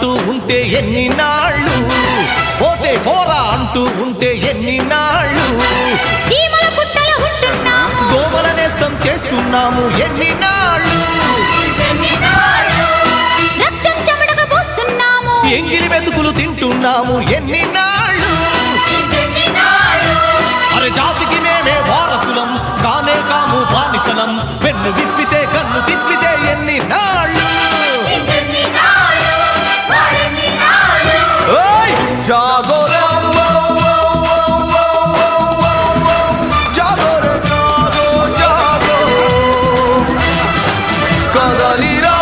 అంటూ ఉంటే ఎన్ని నాళ్ళు, పోతే పోరా అంటూ ఉంటే ఎన్ని నాళ్ళు, చీమల పుట్టల ఉంటున్నాము, దోమల నేస్తం చేస్తున్నాము ఎన్ని నాళ్ళు, రక్తం చెమటగా పోస్తున్నాము, ఎంగిలి మెతుకులు తింటున్నాము ఎన్ని నాళ్ళు, అరే జాతికి మేమే వారసులం కానే కాము బానిసలం, వెన్ను విప్పితే కన్ను తిప్పితే ఎన్ని నాళ్ళు, జాగోరే జాగోరే జాగో జాగో కదలిరా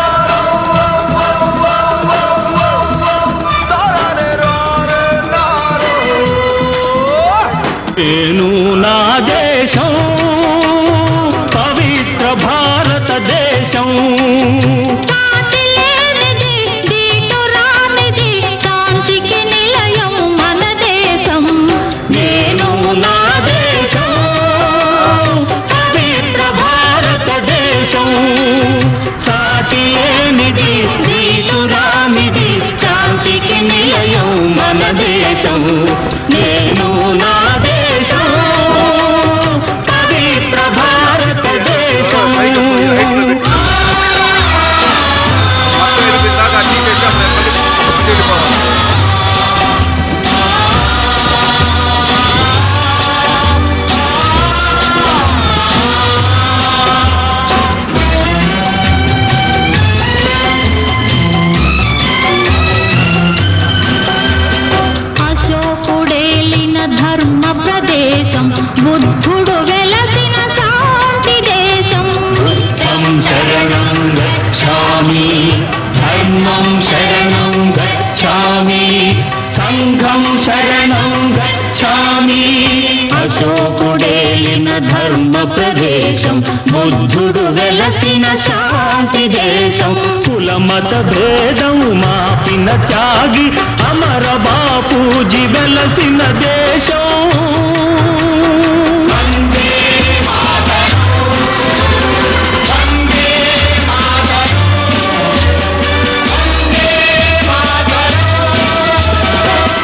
నేను నా దేశం పవిత్ర భారతదేశం, శాంతికి నిలయం మన దేశం. నేను నా దేశం పవిత్ర భారతదేశం, సాటి లేనిది దీటురానిది, శాంతికి నిలయం మన దేశం. నేను నా దేశం పవిత్ర భారతదేశం. అశోకుడేలిన ధర్మ ప్రదేశం, బుద్ధుడు వెలసిన శాంతి దేశం. బుద్ధం శరణం గచ్ఛామి, ధర్మం శరణం గచ్ఛామి, సంఘం శరణం గచ్ఛామి. అశోకుడేలిన ధర్మ ప్రదేశం, బుద్ధుడు వెలసిన శాంతి దేశం. కులమత భేదం మాపిన త్యాగి, అమర బాపూజీ వెలసిన దేశం.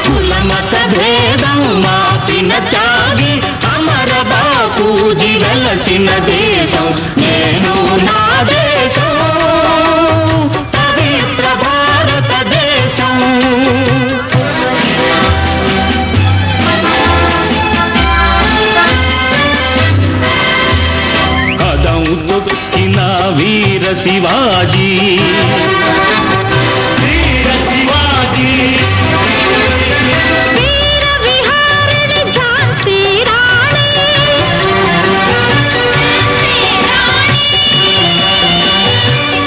కులమత భేదం మాపిన త్యాగి, అమర బాపూజీ వెలసిన దేశం. నేను నా దేశం పవిత్ర భారతదేశం. కదం తొక్కిన వీర శివాజీ, వీర శివాజీ.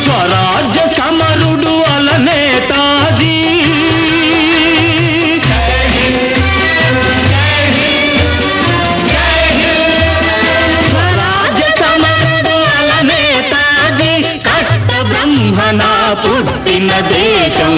స్వరాజ్య సమరుడు అల నేతాజీ, స్వరాజ్య సమరుడు అల నేతాజీ. కట్ట బ్రహ్మణ పుట్టిన దేశం.